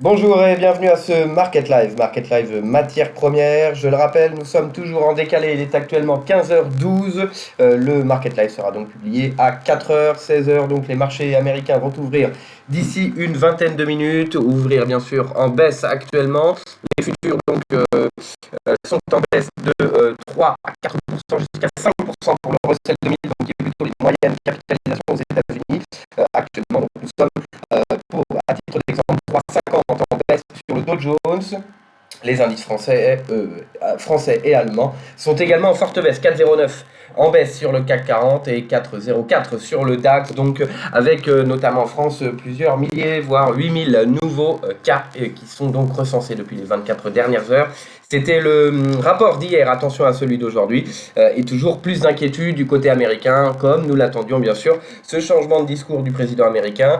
Bonjour et bienvenue à ce Market Live. Market Live matière première. Je le rappelle, nous sommes toujours en décalé. Il est actuellement 15h12. Le Market Live sera donc publié à 4h, 16h. Donc les marchés américains vont ouvrir d'ici une vingtaine de minutes. Ouvrir bien sûr en baisse actuellement. Les futurs donc sont en baisse de 3 à 4% jusqu'à 5% pour le Russell 2000, donc qui est plutôt les moyennes capitalisations aux États-Unis. Actuellement, donc, nous sommes à titre d'exemple 3,50 en baisse sur le Dow Jones. Les indices français et allemands sont également en forte baisse, 4,09 en baisse sur le CAC 40 et 4,04 sur le DAX, donc avec notamment en France plusieurs milliers, voire 8000 nouveaux cas qui sont donc recensés depuis les 24 dernières heures. C'était le rapport d'hier, attention à celui d'aujourd'hui, et toujours plus d'inquiétude du côté américain, comme nous l'attendions bien sûr, ce changement de discours du président américain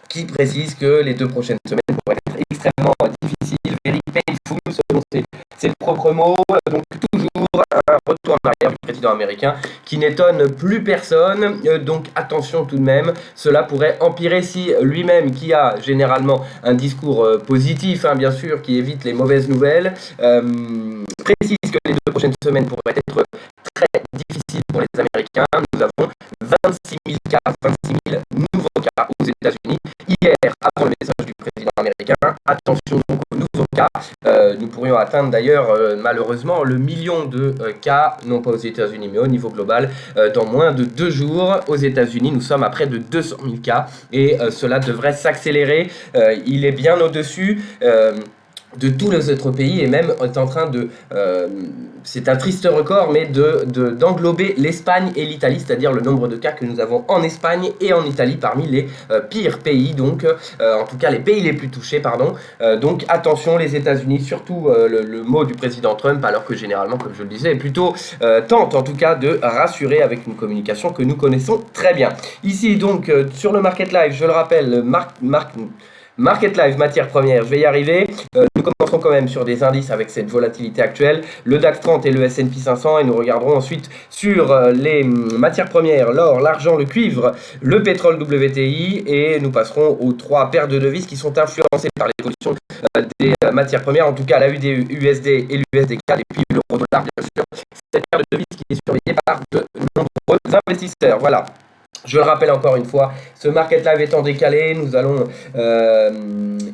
qui précise que les 2 prochaines semaines pourraient être extrêmement difficiles, very painful selon ses propres mots, donc toujours un retour en arrière du président américain qui n'étonne plus personne, donc attention tout de même, cela pourrait empirer si lui-même, qui a généralement un discours positif, bien sûr, qui évite les mauvaises nouvelles, précise que les 2 prochaines semaines pourraient être très difficiles pour les Américains. Nous avons 26 000 cas, 26 000 nouveaux cas aux États-Unis hier, avant le message du président américain. Attention donc aux nouveaux cas. Nous pourrions atteindre d'ailleurs malheureusement le million de cas, non pas aux États-Unis mais au niveau global, dans moins de 2 jours. Aux États-Unis, nous sommes à près de 200 000 cas et cela devrait s'accélérer. Il est bien au-dessus de tous les autres pays et même est en train de, c'est un triste record, mais d'englober l'Espagne et l'Italie, c'est-à-dire le nombre de cas que nous avons en Espagne et en Italie parmi les pires pays, donc en tout cas les pays les plus touchés, pardon. Donc attention les États-Unis, surtout le mot du président Trump, alors que généralement, comme je le disais, plutôt tente en tout cas de rassurer avec une communication que nous connaissons très bien. Ici donc sur le Market Live, je le rappelle, Market Live, matière première, je vais y arriver. Nous commencerons quand même sur des indices avec cette volatilité actuelle, le DAX 30 et le S&P 500, et nous regarderons ensuite sur les matières premières, l'or, l'argent, le cuivre, le pétrole WTI, et nous passerons aux 3 paires de devises qui sont influencées par l'évolution des matières premières, en tout cas la USD et l'USD-CAD, et puis l'euro-dollar, bien sûr. Cette paire de devises qui est surveillée par de nombreux investisseurs. Voilà. Je le rappelle encore une fois, ce Market Live étant décalé,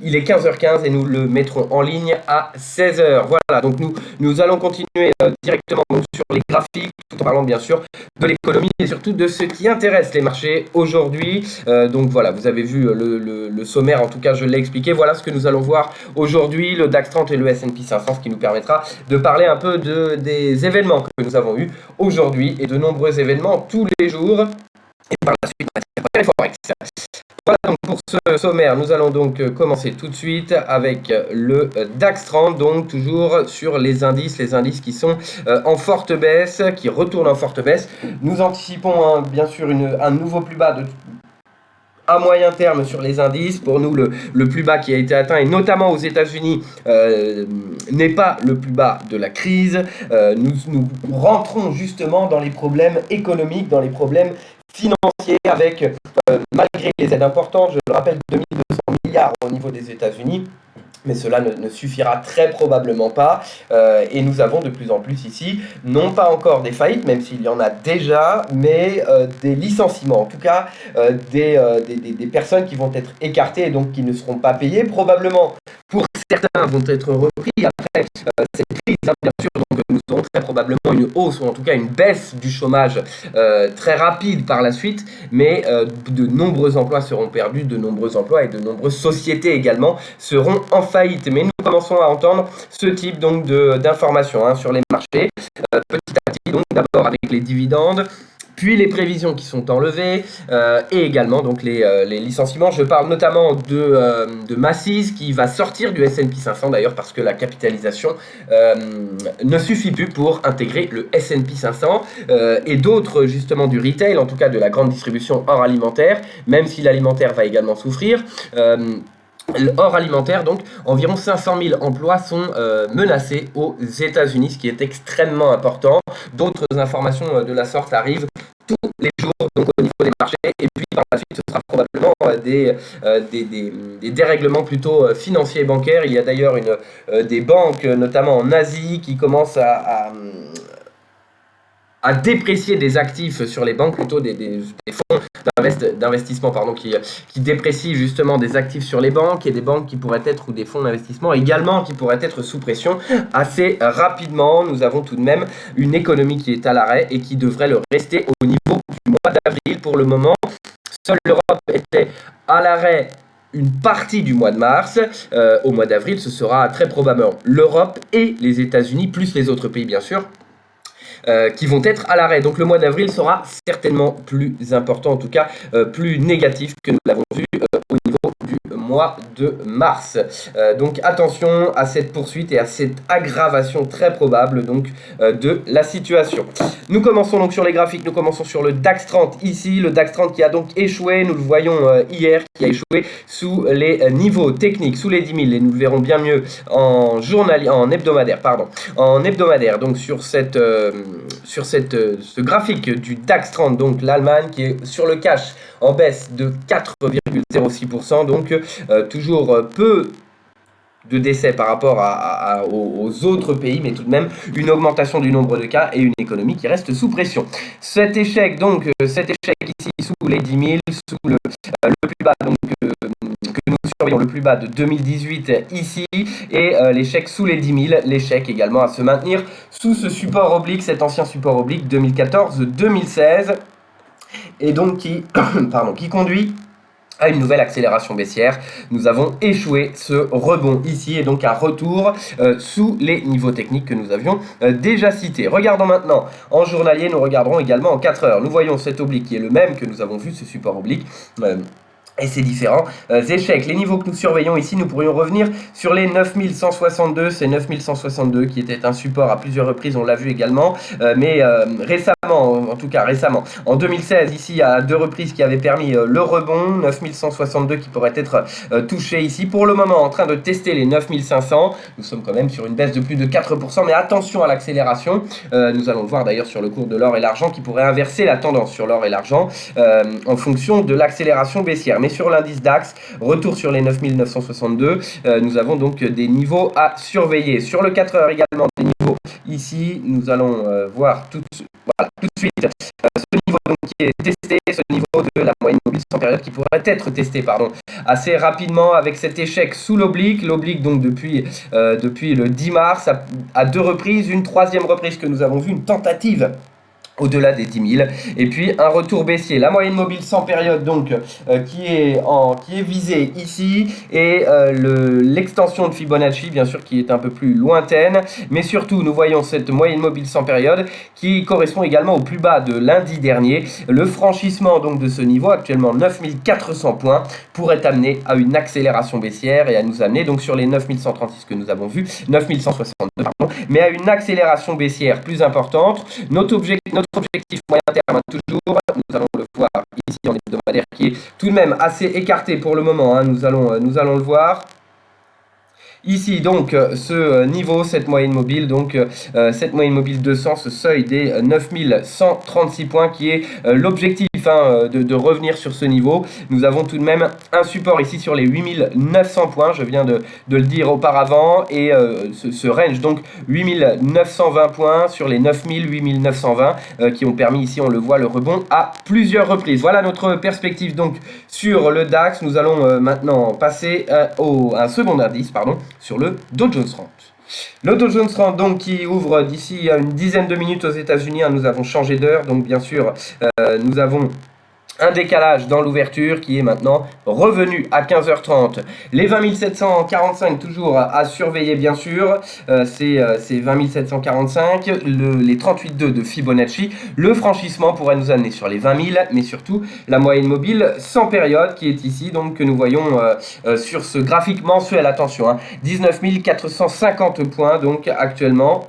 il est 15h15 et nous le mettrons en ligne à 16h. Voilà, donc nous allons continuer directement sur les graphiques, tout en parlant bien sûr de l'économie et surtout de ce qui intéresse les marchés aujourd'hui. Donc voilà, vous avez vu le sommaire, en tout cas je l'ai expliqué. Voilà ce que nous allons voir aujourd'hui, le DAX 30 et le S&P 500, ce qui nous permettra de parler un peu des événements que nous avons eus aujourd'hui et de nombreux événements tous les jours. Et par la suite, matière forex. Voilà donc pour ce sommaire, nous allons donc commencer tout de suite avec le DAX 30, donc toujours sur les indices qui sont en forte baisse, qui retournent en forte baisse. Nous anticipons bien sûr un nouveau plus bas à moyen terme sur les indices. Pour nous, le plus bas qui a été atteint, et notamment aux États-Unis, n'est pas le plus bas de la crise. Nous rentrons justement dans les problèmes économiques, dans les problèmes financiers avec, malgré les aides importantes, je le rappelle, 2200 milliards au niveau des États-Unis, mais cela ne suffira très probablement pas, et nous avons de plus en plus ici, non pas encore des faillites, même s'il y en a déjà, mais des licenciements, en tout cas des personnes qui vont être écartées et donc qui ne seront pas payées, probablement pour certains vont être repris après cette crise, bien sûr, donc nous aurons très probablement une hausse ou en tout cas une baisse du chômage très rapide par la suite, mais de nombreux emplois seront perdus, de nombreux emplois et de nombreuses sociétés également seront en faillite. Mais nous commençons à entendre ce type donc d'informations sur les marchés, petit à petit, donc d'abord avec les dividendes, puis les prévisions qui sont enlevées, et également donc les licenciements. Je parle notamment de Macy's qui va sortir du S&P 500 d'ailleurs, parce que la capitalisation ne suffit plus pour intégrer le S&P 500, et d'autres justement du retail, en tout cas de la grande distribution hors alimentaire, même si l'alimentaire va également souffrir. Hors alimentaire, donc environ 500 000 emplois sont menacés aux États-Unis, ce qui est extrêmement important. D'autres informations de la sorte arrivent tous les jours donc, au niveau des marchés. Et puis par la suite, ce sera probablement des dérèglements plutôt financiers et bancaires. Il y a d'ailleurs des banques, notamment en Asie, qui commencent à déprécier des actifs sur les banques, plutôt des fonds d'investissement qui déprécient justement des actifs sur les banques, et des banques qui pourraient être, ou des fonds d'investissement également, qui pourraient être sous pression assez rapidement. Nous avons tout de même une économie qui est à l'arrêt et qui devrait le rester au niveau du mois d'avril. Pour le moment, seule l'Europe était à l'arrêt une partie du mois de mars. Au mois d'avril, ce sera très probablement l'Europe et les États-Unis, plus les autres pays bien sûr, qui vont être à l'arrêt. Donc le mois d'avril sera certainement plus important, en tout cas plus négatif que nous l'avons vu au niveau du mois de mars. Donc attention à cette poursuite et à cette aggravation très probable donc de la situation. Nous commençons donc sur les graphiques, nous commençons sur le DAX 30 ici, le DAX 30 qui a donc échoué, nous le voyons hier, qui a échoué sous les niveaux techniques, sous les 10 000, et nous le verrons bien mieux en hebdomadaire, donc sur ce graphique du DAX 30, donc l'Allemagne qui est sur le cash en baisse de 4,06%, donc toujours peu de décès par rapport aux autres pays, mais tout de même une augmentation du nombre de cas et une économie qui reste sous pression. Cet échec ici sous les 10 000, sous le plus bas donc que nous surveillons, le plus bas de 2018 ici, et l'échec sous les 10 000, l'échec également à se maintenir sous ce support oblique, cet ancien support oblique 2014-2016, et donc qui conduit à une nouvelle accélération baissière. Nous avons échoué ce rebond ici, et donc un retour sous les niveaux techniques que nous avions déjà cités. Regardons maintenant en journalier, nous regarderons également en 4 heures. Nous voyons cet oblique qui est le même que nous avons vu, ce support oblique. Et ces différents échecs. Les niveaux que nous surveillons ici, nous pourrions revenir sur les 9162, c'est 9162 qui était un support à plusieurs reprises, on l'a vu également, mais récemment, en 2016, ici, à 2 reprises qui avaient permis le rebond, 9162 qui pourrait être touché ici. Pour le moment, en train de tester les 9500, nous sommes quand même sur une baisse de plus de 4%, mais attention à l'accélération. Nous allons le voir d'ailleurs sur le cours de l'or et l'argent qui pourrait inverser la tendance sur l'or et l'argent en fonction de l'accélération baissière. Mais sur l'indice DAX, retour sur les 9962, nous avons donc des niveaux à surveiller. Sur le 4 heures également, des niveaux ici, nous allons voir tout de suite ce niveau donc qui est testé, ce niveau de la moyenne mobile sans période qui pourrait être testé assez rapidement avec cet échec sous l'oblique donc depuis le 10 mars à 2 reprises, une 3e reprise que nous avons vu, une tentative au-delà des 10 000, et puis un retour baissier. La moyenne mobile sans période donc qui est visée ici, et l'extension de Fibonacci bien sûr qui est un peu plus lointaine, mais surtout nous voyons cette moyenne mobile sans période qui correspond également au plus bas de lundi dernier. Le franchissement donc de ce niveau, actuellement 9400 points, pourrait amener à une accélération baissière et à nous amener donc sur les 9136 que nous avons vu, 9162 pardon, mais à une accélération baissière plus importante. Notre objectif moyen terme toujours, nous allons le voir ici en hebdomadaire qui est tout de même assez écarté pour le moment, nous allons le voir. Ici donc ce niveau, cette moyenne mobile, donc cette moyenne mobile 200, ce seuil des 9136 points qui est l'objectif de revenir sur ce niveau. Nous avons tout de même un support ici sur les 8900 points, je viens de le dire auparavant, et ce range donc 8920 points sur les 9000, 8920 qui ont permis ici, on le voit, le rebond à plusieurs reprises. Voilà notre perspective donc sur le DAX. Nous allons maintenant passer à un second indice, sur le Dow Jones 30. Le Dow Jones 30 donc qui ouvre d'ici une dizaine de minutes aux États-Unis. Nous avons changé d'heure, donc bien sûr nous avons un décalage dans l'ouverture qui est maintenant revenu à 15h30. Les 20 745 toujours à surveiller bien sûr, c'est 20 745, les 38,2 de Fibonacci. Le franchissement pourrait nous amener sur les 20 000, mais surtout la moyenne mobile sans période qui est ici, donc que nous voyons sur ce graphique mensuel, attention, 19 450 points donc actuellement.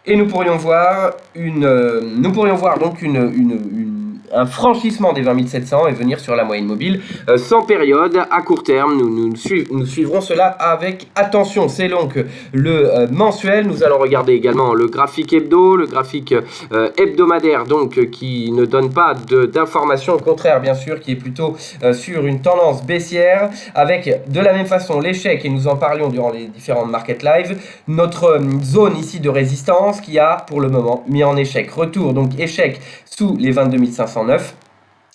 Et nous pourrions voir donc un franchissement des 20 700 et venir sur la moyenne mobile sans période à court terme. Nous suivrons cela avec attention. C'est donc le mensuel. Nous allons regarder également le graphique hebdo, le graphique hebdomadaire, donc qui ne donne pas d'informations, au contraire bien sûr, qui est plutôt sur une tendance baissière, avec de la même façon l'échec, et nous en parlions durant les différentes market live, notre zone ici de résistance qui a pour le moment mis en échec. Retour, donc échec sous les 22 509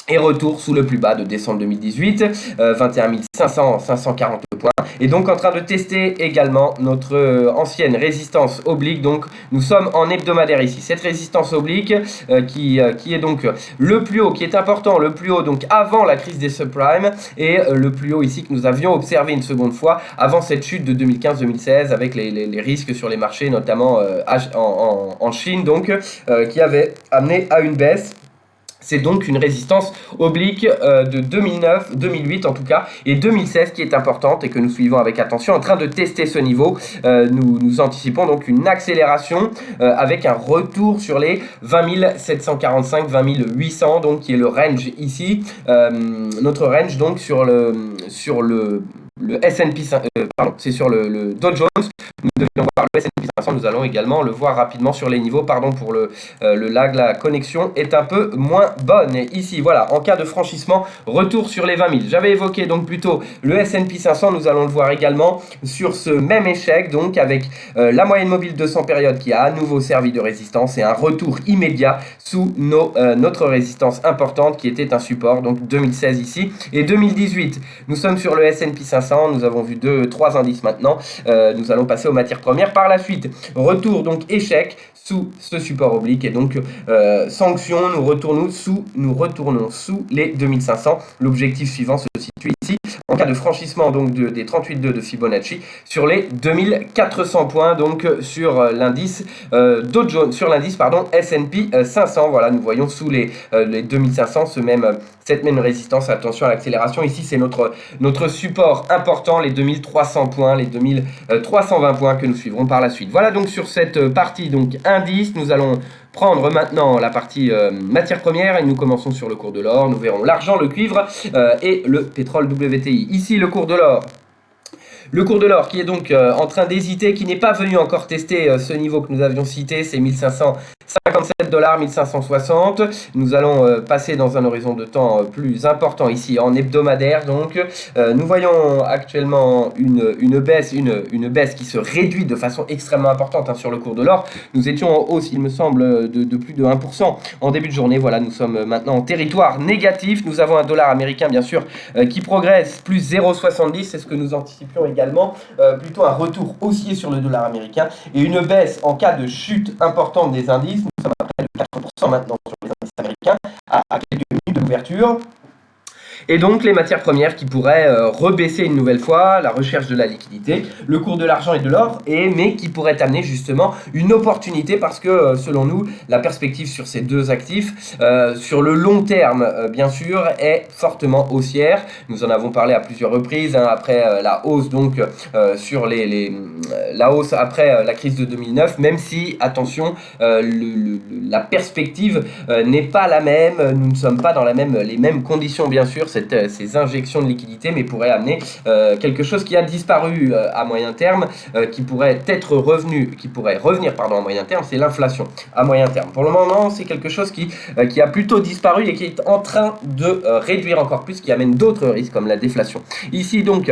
et retour sous le plus bas de décembre 2018, 21 500, 540 points, et donc en train de tester également notre ancienne résistance oblique. Donc nous sommes en hebdomadaire ici, cette résistance oblique qui est donc le plus haut, qui est important, le plus haut donc avant la crise des subprimes, et le plus haut ici que nous avions observé une seconde fois avant cette chute de 2015-2016 avec les risques sur les marchés, notamment en Chine, donc qui avait amené à une baisse. C'est donc une résistance oblique de 2009, 2008 en tout cas, et 2016 qui est importante et que nous suivons avec attention. En train de tester ce niveau, nous anticipons donc une accélération avec un retour sur les 20 745, 20 800, donc qui est le range ici. Notre range donc sur le S&P, c'est sur le Dow Jones. Nous devions voir le S&P 500, nous allons également le voir rapidement sur les niveaux. Pardon pour le lag, la connexion est un peu moins bonne. Et ici, voilà, en cas de franchissement, retour sur les 20 000. J'avais évoqué donc plutôt le S&P 500, nous allons le voir également sur ce même échec, donc avec la moyenne mobile 200 périodes qui a à nouveau servi de résistance et un retour immédiat sous notre résistance importante qui était un support, donc 2016 ici et 2018. Nous sommes sur le S&P 500, nous avons vu 2-3 indices maintenant. Nous allons passer aux matières premières par la suite. Retour donc échec sous ce support oblique et donc sanction, nous retournons sous les 2500. L'objectif suivant se situe ici en cas de franchissement donc des 38,2 de Fibonacci sur les 2400 points, donc sur l'indice Dow Jones, sur l'indice S&P 500. Voilà, nous voyons sous les 2500 cette même résistance. Attention à l'accélération ici, c'est notre support important, les 2300 points, les 2320 points que nous suivrons par la suite. Voilà donc sur cette partie donc indice. Nous allons prendre maintenant la partie matière première et nous commençons sur le cours de l'or. Nous verrons l'argent, le cuivre et le pétrole WTI. Ici le cours de l'or. Le cours de l'or qui est donc en train d'hésiter, qui n'est pas venu encore tester ce niveau que nous avions cité, c'est 1557 $, 1560. Nous allons passer dans un horizon de temps plus important ici en hebdomadaire. Donc nous voyons actuellement une baisse qui se réduit de façon extrêmement importante sur le cours de l'or. Nous étions en hausse, il me semble, de plus de 1% en début de journée. Voilà, nous sommes maintenant en territoire négatif. Nous avons un dollar américain bien sûr qui progresse, plus 0,70, c'est ce que nous anticipions également, plutôt un retour haussier sur le dollar américain et une baisse en cas de chute importante des indices. Nous sommes à près de 4% maintenant sur les indices américains à quelques minutes de l'ouverture. Et donc les matières premières qui pourraient rebaisser une nouvelle fois, la recherche de la liquidité, le cours de l'argent et de l'or, mais qui pourrait amener justement une opportunité parce que selon nous, la perspective sur ces deux actifs, sur le long terme bien sûr, est fortement haussière. Nous en avons parlé à plusieurs reprises, après la hausse donc sur la hausse après la crise de 2009, même si, attention, la perspective n'est pas la même, nous ne sommes pas dans les mêmes conditions bien sûr, ces injections de liquidité, mais pourrait amener quelque chose qui a disparu à moyen terme, qui pourrait revenir à moyen terme, c'est l'inflation à moyen terme. Pour le moment, c'est quelque chose qui a plutôt disparu et qui est en train de réduire encore plus, qui amène d'autres risques comme la déflation. Ici donc,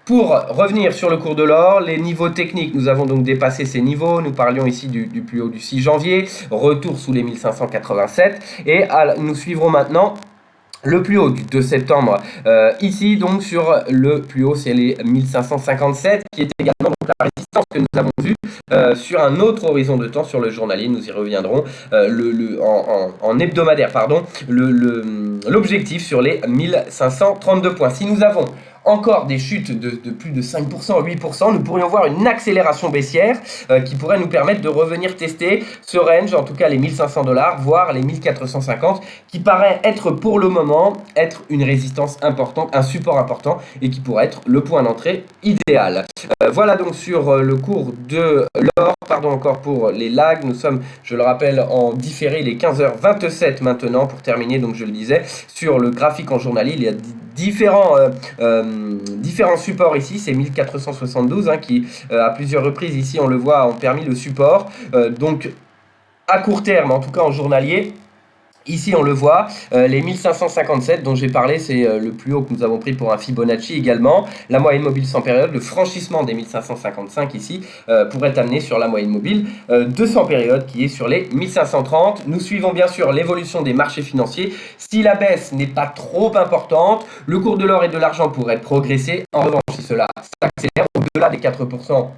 pour revenir sur le cours de l'or, les niveaux techniques, nous avons donc dépassé ces niveaux. Nous parlions ici du plus haut du 6 janvier, retour sous les 1587, et nous suivrons maintenant le plus haut du 2 septembre, ici donc sur le plus haut c'est les 1557 qui est également donc la résistance que nous avons vue sur un autre horizon de temps sur le journalier, nous y reviendrons en hebdomadaire l'objectif sur les 1532 points. Si nous avons encore des chutes de plus de 5%, 8%, nous pourrions voir une accélération baissière qui pourrait nous permettre de revenir tester ce range, en tout cas les 1500 $, voire les 1450, qui paraît être pour le moment être une résistance importante, un support important, et qui pourrait être le point d'entrée idéal. Voilà donc sur le cours de l'or, pardon encore pour les lags, nous sommes, je le rappelle, en différé, les 15h27 maintenant, pour terminer, donc je le disais, sur le graphique en journalier, il y a différents supports ici, c'est 1472 qui à plusieurs reprises ici on le voit ont permis le support, donc à court terme, en tout cas en journalier. Ici, on le voit, les 1557 dont j'ai parlé, c'est le plus haut que nous avons pris pour un Fibonacci également. La moyenne mobile sans période, le franchissement des 1555 ici, pourrait amener sur la moyenne mobile 200 périodes qui est sur les 1530. Nous suivons bien sûr l'évolution des marchés financiers. Si la baisse n'est pas trop importante, le cours de l'or et de l'argent pourrait progresser. En revanche, si cela s'accélère au-delà des 4%,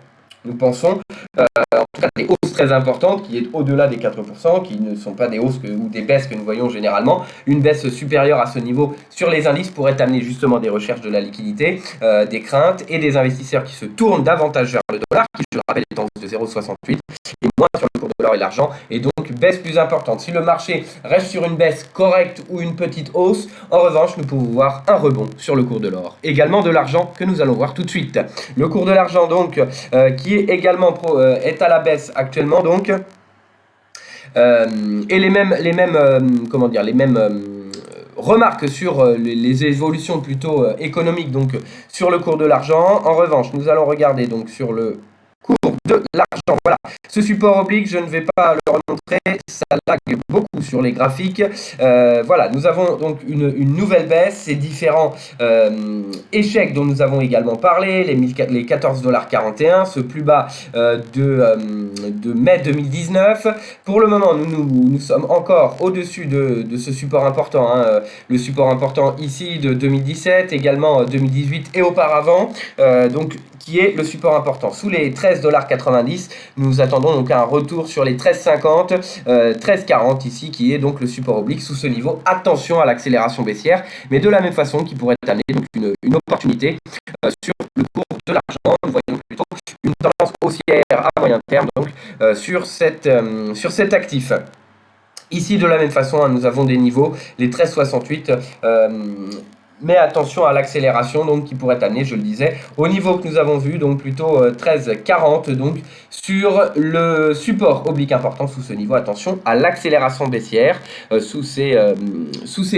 nous pensons, en tout cas des hausses très importantes, qui est au-delà des 4%, qui ne sont pas des hausses ou des baisses que nous voyons généralement. Une baisse supérieure à ce niveau sur les indices pourrait amener justement des recherches de la liquidité, des craintes et des investisseurs qui se tournent davantage vers le dollar, qui je le rappelle est en hausse de 0,68, et moins sur le cours de l'or et l'argent, et donc baisse plus importante. Si le marché reste sur une baisse correcte ou une petite hausse, en revanche, nous pouvons voir un rebond sur le cours de l'or. Également de l'argent que nous allons voir tout de suite. Le cours de l'argent donc, qui est également est à la baisse actuellement donc, et les mêmes remarques sur les évolutions plutôt économiques donc sur le cours de l'argent. En revanche, nous allons regarder donc sur le cours de l'argent. Voilà, ce support oblique, je ne vais pas le remontrer, ça lag beaucoup sur les graphiques. Voilà, nous avons donc une nouvelle baisse, ces différents échecs dont nous avons également parlé, les 14,41 $, ce plus bas de mai 2019. Pour le moment, nous sommes encore au-dessus de ce support important, le support important ici de 2017, également 2018 et auparavant, donc qui est le support important. Sous les 13,90 $, nous attendons donc un retour sur les 13,50, 13,40 ici, qui est donc le support oblique sous ce niveau. Attention à l'accélération baissière, mais de la même façon qui pourrait amener donc une opportunité sur le cours de l'argent. Nous voyons plutôt une tendance haussière à moyen terme donc sur cet actif. Ici, de la même façon, nous avons des niveaux, les 13,68, mais attention à l'accélération donc qui pourrait amener, je le disais, au niveau que nous avons vu, donc plutôt 13,40 donc sur le support oblique important sous ce niveau. Attention à l'accélération baissière sous ces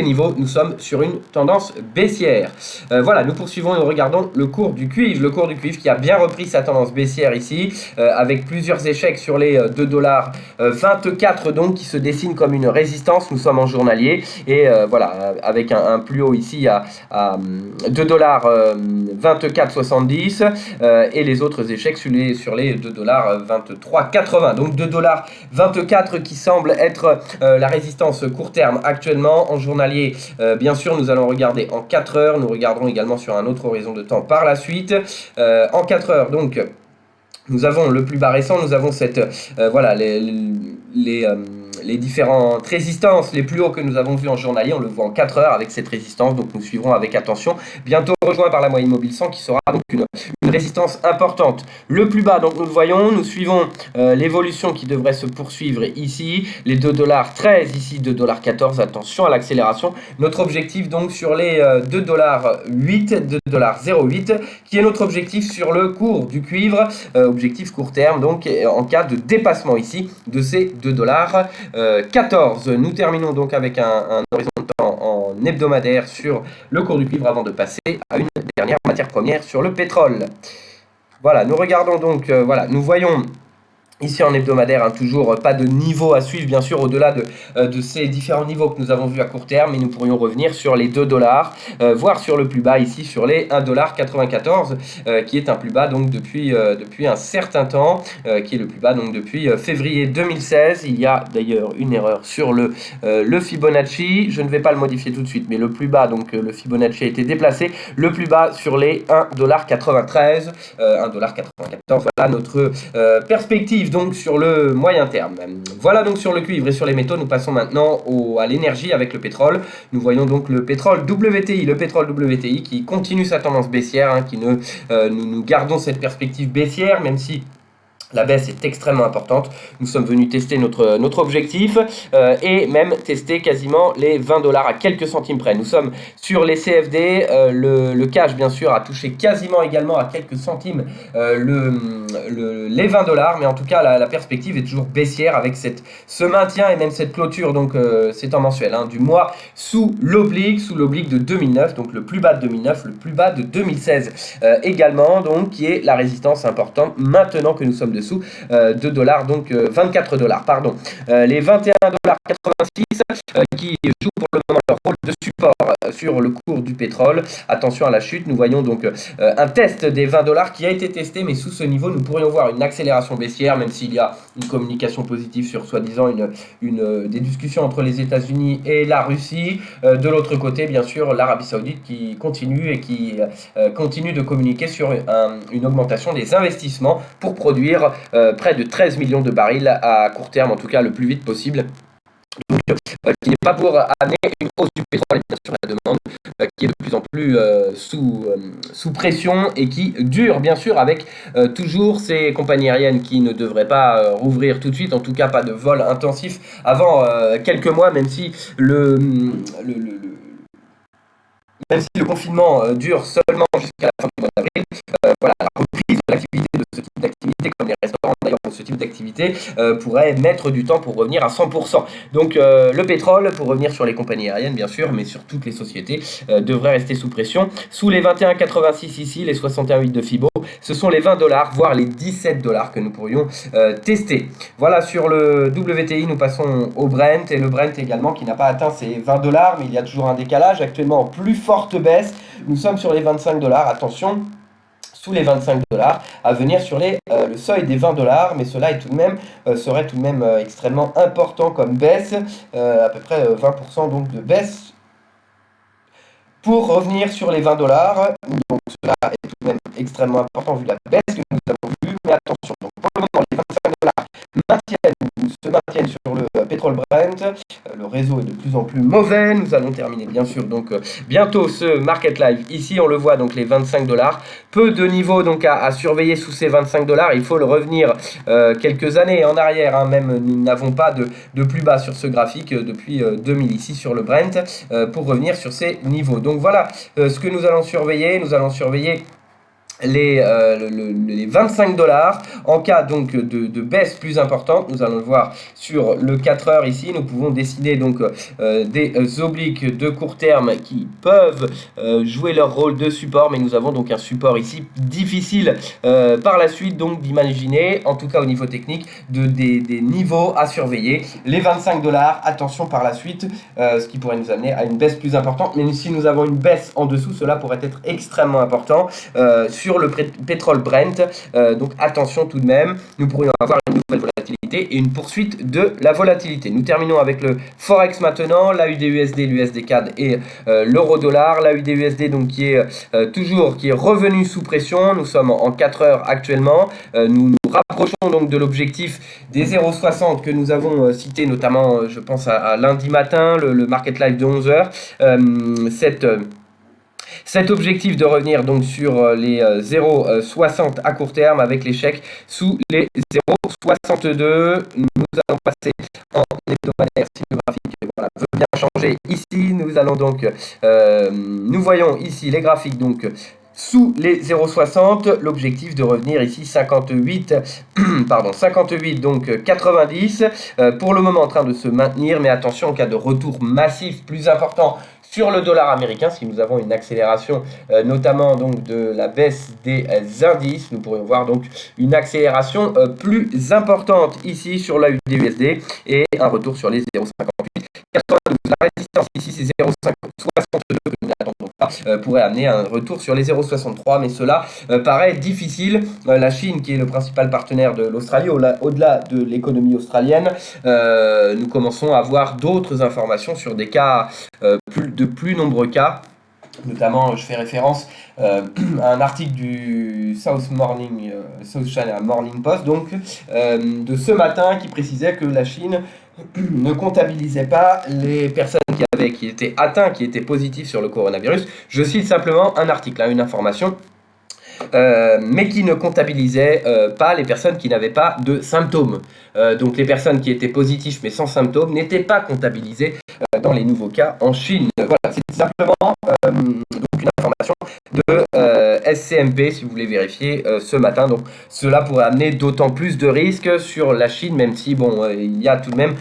niveaux, nous sommes sur une tendance baissière. Voilà, nous poursuivons et nous regardons le cours du cuivre. Le cours du cuivre qui a bien repris sa tendance baissière ici, avec plusieurs échecs sur les 2,24 $ donc qui se dessine comme une résistance. Nous sommes en journalier et voilà, avec un plus haut ici à 2,24,70 $ et les autres échecs sur les 2,23,80 $. Donc 2,24 $ qui semble être la résistance court terme actuellement. En journalier, bien sûr, nous allons regarder en 4 heures. Nous regarderons également sur un autre horizon de temps par la suite. En 4 heures, donc, nous avons le plus bas récent, nous avons voilà, les différentes résistances, les plus hauts que nous avons vus en journalier, on le voit en 4 heures avec cette résistance, donc nous suivrons avec attention, bientôt rejoint par la moyenne mobile 100 qui sera donc une résistance importante. Le plus bas, donc nous le voyons, nous suivons l'évolution qui devrait se poursuivre ici, les 2,13 $ ici, 2,14 $, attention à l'accélération. Notre objectif donc sur les 2,08 $, 2,08 $, qui est notre objectif sur le cours du cuivre, objectif court terme, donc en cas de dépassement ici de ces 2,14 $. Nous terminons donc avec un horizon de temps en hebdomadaire sur le cours du cuivre avant de passer à une dernière matière première sur le pétrole. Voilà, nous regardons donc, voilà, nous voyons ici en hebdomadaire, toujours pas de niveau à suivre, bien sûr, au-delà de ces différents niveaux que nous avons vus à court terme, mais nous pourrions revenir sur les 2 $, voire sur le plus bas ici, sur les 1,94 $, qui est un plus bas donc depuis un certain temps, qui est le plus bas donc depuis février 2016. Il y a d'ailleurs une erreur sur le Fibonacci, je ne vais pas le modifier tout de suite, mais le plus bas, donc le Fibonacci a été déplacé, le plus bas sur les 1,93 $, 1,94 $, voilà notre perspective positif donc sur le moyen terme. Voilà donc sur le cuivre et sur les métaux. Nous passons maintenant à l'énergie avec le pétrole. Nous voyons donc le pétrole WTI qui continue sa tendance baissière, hein, nous gardons cette perspective baissière, même si la baisse est extrêmement importante. Nous sommes venus tester notre objectif et même tester quasiment les 20 $ à quelques centimes près. Nous sommes sur les CFD, le cash bien sûr a touché quasiment également à quelques centimes les 20 $, mais en tout cas la perspective est toujours baissière avec ce maintien et même cette clôture, donc c'est en mensuel, hein, du mois sous l'oblique de 2009, donc le plus bas de 2009, le plus bas de 2016 également, donc qui est la résistance importante maintenant que nous sommes dessous de dollars, donc 24 $, pardon. Les 21,86 $ qui jouent pour le moment leur rôle de support sur le cours du pétrole. Attention à la chute, nous voyons donc un test des 20 $ qui a été testé, mais sous ce niveau nous pourrions voir une accélération baissière, même s'il y a une communication positive sur soi-disant des discussions entre les États-Unis et la Russie. De l'autre côté, bien sûr, l'Arabie Saoudite qui continue et qui continue de communiquer sur une augmentation des investissements pour produire près de 13 millions de barils à court terme, en tout cas le plus vite possible. Donc, qui n'est pas pour amener une hausse du pétrole et bien sûr la demande qui est de plus en plus sous pression et qui dure bien sûr avec toujours ces compagnies aériennes qui ne devraient pas rouvrir tout de suite, en tout cas pas de vol intensif avant quelques mois, même si le confinement dure seulement jusqu'à la fin du mois d'avril. Voilà, la reprise de l'activité de ce type d'activité, comme les restaurants d'ailleurs, ce type d'activité pourrait mettre du temps pour revenir à 100%. Donc le pétrole, pour revenir sur les compagnies aériennes bien sûr, mais sur toutes les sociétés, devrait rester sous pression. Sous les 21,86 ici, les 61,8 de Fibo, ce sont les 20 $, voire les 17 $ que nous pourrions tester. Voilà, sur le WTI, nous passons au Brent, et le Brent également qui n'a pas atteint ses 20 $, mais il y a toujours un décalage. Actuellement en plus forte baisse, nous sommes sur les 25 $, attention, sous les 25 $, à venir sur le seuil des 20 $, mais cela est serait tout de même extrêmement important comme baisse, à peu près 20% donc de baisse pour revenir sur les 20 $. Donc cela est tout de même extrêmement important vu la baisse que nous avons vue, mais attention, donc pour le moment les 25 $ se maintiennent sur le pétrole Brent. Le réseau est de plus en plus mauvais. Nous allons terminer bien sûr donc bientôt ce market live. Ici on le voit, donc les 25 $. Peu de niveaux donc à surveiller sous ces 25 $. Il faut le revenir quelques années en arrière, hein. Même nous n'avons pas de plus bas sur ce graphique depuis 2000 ici sur le Brent pour revenir sur ces niveaux. Donc voilà ce que nous allons surveiller. Nous allons surveiller les 25 $. En cas donc de baisse plus importante, nous allons le voir sur le 4 heures ici, nous pouvons dessiner donc des obliques de court terme qui peuvent jouer leur rôle de support, mais nous avons donc un support ici difficile par la suite donc d'imaginer, en tout cas au niveau technique, des niveaux à surveiller. Les 25 $, attention par la suite, ce qui pourrait nous amener à une baisse plus importante, mais si nous avons une baisse en dessous, cela pourrait être extrêmement important sur le pétrole Brent, donc attention tout de même, nous pourrions avoir une nouvelle volatilité et une poursuite de la volatilité. Nous terminons avec le Forex maintenant, l'AUD-USD, l'USD-CAD et l'euro-dollar. L'AUD-USD donc qui est revenu sous pression. Nous sommes en 4 heures actuellement. Nous nous rapprochons donc de l'objectif des 0,60 que nous avons cité notamment, je pense à lundi matin, le market live de 11 heures. Cet objectif de revenir donc sur les 0,60 à court terme avec l'échec sous les 0,62. Nous allons passer en hebdomadaire si le graphique veut bien changer. Ici, nous allons donc, nous voyons ici les graphiques donc sous les 0,60, l'objectif de revenir ici 58 donc 90, pour le moment en train de se maintenir, mais attention en cas de retour massif plus important sur le dollar américain, si nous avons une accélération notamment donc de la baisse des indices, nous pourrions voir donc une accélération plus importante ici sur la USD et un retour sur les 0,58. 92. La résistance ici c'est 0,62 que nous n'attendons pas, pourrait amener un retour sur les 0,63, mais cela paraît difficile. La Chine, qui est le principal partenaire de l'Australie, au-delà de l'économie australienne, nous commençons à avoir d'autres informations sur des cas, de plus nombreux cas Notamment, je fais référence à un article du South China Morning Post, donc de ce matin, qui précisait que la Chine ne comptabilisait pas les personnes qui étaient atteintes, qui étaient positives sur le coronavirus. Je cite simplement un article, une information, mais qui ne comptabilisait pas les personnes qui n'avaient pas de symptômes. Donc les personnes qui étaient positives mais sans symptômes n'étaient pas comptabilisées dans les nouveaux cas en Chine. Voilà, c'est simplement donc une information de SCMP, si vous voulez vérifier ce matin. Donc cela pourrait amener d'autant plus de risques sur la Chine, même si bon, il y a tout de même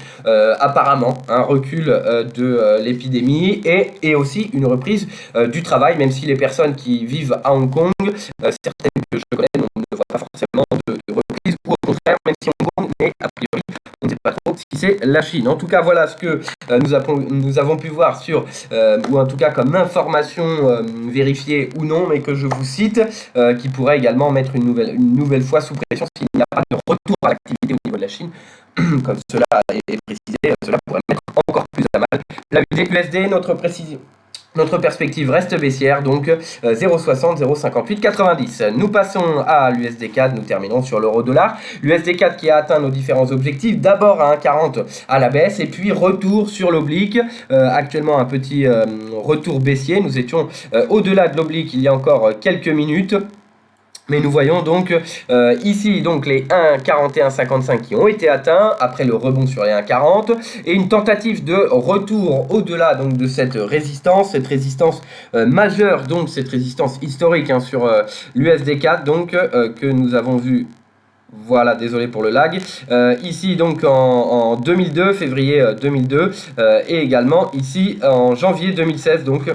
apparemment un recul de l'épidémie et aussi une reprise du travail, même si les personnes qui vivent à Hong Kong, certaines que je connais, ne voient pas forcément de reprise, ou au contraire, même si Hong Kong, mais a priori, on ne sait pas trop si c'est la Chine. En tout cas, voilà ce que nous avons pu voir sur, ou en tout cas comme information vérifiée ou non, mais que je vous cite, qui pourrait également mettre une nouvelle fois sous pression s'il n'y a pas de retour à l'activité au niveau de la Chine, comme cela est précisé, cela pourrait mettre encore plus à mal la USD. Notre perspective reste baissière, donc 0,60, 0,58, 90. Nous passons à l'USD CAD, nous terminons sur l'euro-dollar. L'USD CAD qui a atteint nos différents objectifs, d'abord à 1,40 à la baisse, et puis retour sur l'oblique. Actuellement un petit retour baissier, nous étions au-delà de l'oblique il y a encore quelques minutes. Mais nous voyons donc ici donc les 1,4155 qui ont été atteints après le rebond sur les 1,40 et une tentative de retour au-delà donc de cette résistance majeure, donc cette résistance historique sur l'USD4 donc que nous avons vu. Voilà, désolé pour le lag. Ici donc en 2002, février 2002 et également ici en janvier 2016 donc,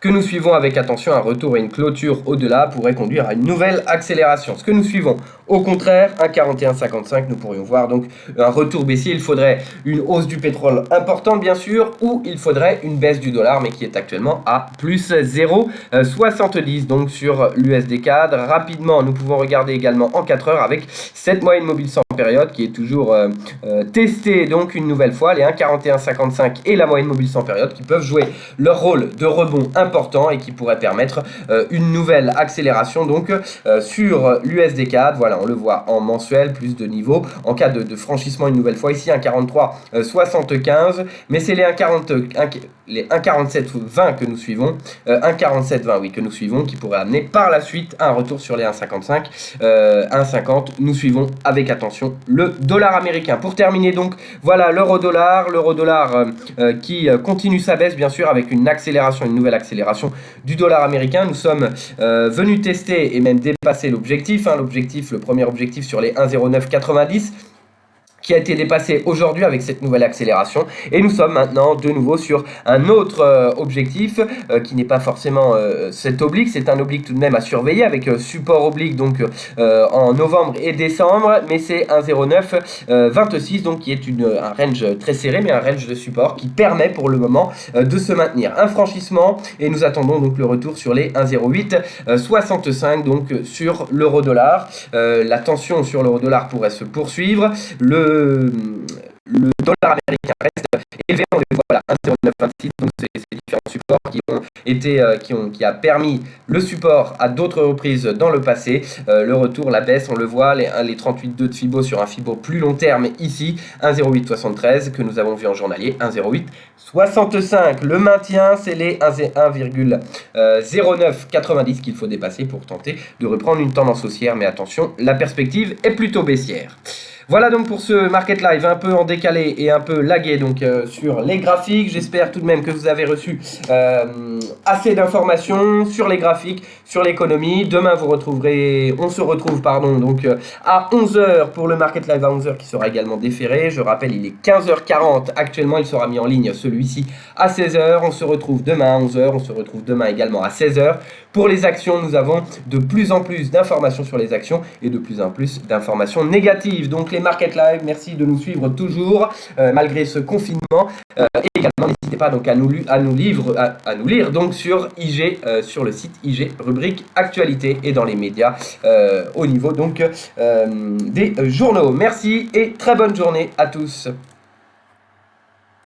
que nous suivons avec attention. Un retour et une clôture au-delà pourrait conduire à une nouvelle accélération. Ce que nous suivons, au contraire, 1,4155, nous pourrions voir donc un retour baissier. Il faudrait une hausse du pétrole importante, bien sûr, ou il faudrait une baisse du dollar, mais qui est actuellement à plus 0,70 donc sur l'USD CAD. Rapidement, nous pouvons regarder également en 4 heures avec cette moyenne mobile 100 période qui est toujours testée donc une nouvelle fois, les 1,4155 et la moyenne mobile 100 période qui peuvent jouer leur rôle de rebond important et qui pourrait permettre une nouvelle accélération donc sur l'USD CAD. Voilà, on le voit en mensuel, plus de niveaux en cas de franchissement une nouvelle fois ici 1,4375, mais c'est les 1,4720 que nous suivons, 1,4720 oui que nous suivons, qui pourrait amener par la suite un retour sur les 1,55, 1,50. Nous suivons avec attention le dollar américain. Pour terminer donc, voilà l'euro-dollar qui continue sa baisse bien sûr avec une nouvelle accélération du dollar américain. Nous sommes venus tester et même dépasser l'objectif, le premier objectif sur les 1,0990 qui a été dépassé aujourd'hui avec cette nouvelle accélération, et nous sommes maintenant de nouveau sur un autre objectif qui n'est pas forcément cet oblique, c'est un oblique tout de même à surveiller avec support oblique donc en novembre et décembre, mais c'est 1,0926 donc qui est un range très serré, mais un range de support qui permet pour le moment de se maintenir. Un franchissement et nous attendons donc le retour sur les 1,0865 donc sur l'euro dollar. La tension sur l'euro dollar pourrait se poursuivre. Le dollar américain reste élevé, on le voit à 1,0926, donc c'est ces différents supports qui a permis le support à d'autres reprises dans le passé. Le retour, la baisse, on le voit, les 38,2 de Fibo sur un Fibo plus long terme ici, 1,0873 que nous avons vu en journalier, 1,0865. Le maintien, c'est les 1,0990 qu'il faut dépasser pour tenter de reprendre une tendance haussière, mais attention, la perspective est plutôt baissière. Voilà donc pour ce Market Live un peu en décalé et un peu lagué donc sur les graphiques. J'espère tout de même que vous avez reçu assez d'informations sur les graphiques, sur l'économie. Demain on se retrouve donc à 11h pour le Market Live à 11h qui sera également déféré. Je rappelle, il est 15h40 actuellement, il sera mis en ligne celui-ci à 16h. On se retrouve demain à 11h, on se retrouve demain également à 16h. Pour les actions, nous avons de plus en plus d'informations sur les actions et de plus en plus d'informations négatives. Donc les Market Live, merci de nous suivre toujours malgré ce confinement. Et également, n'hésitez pas donc à nous lire donc sur IG, sur le site IG, rubrique actualité et dans les médias au niveau donc des journaux. Merci et très bonne journée à tous.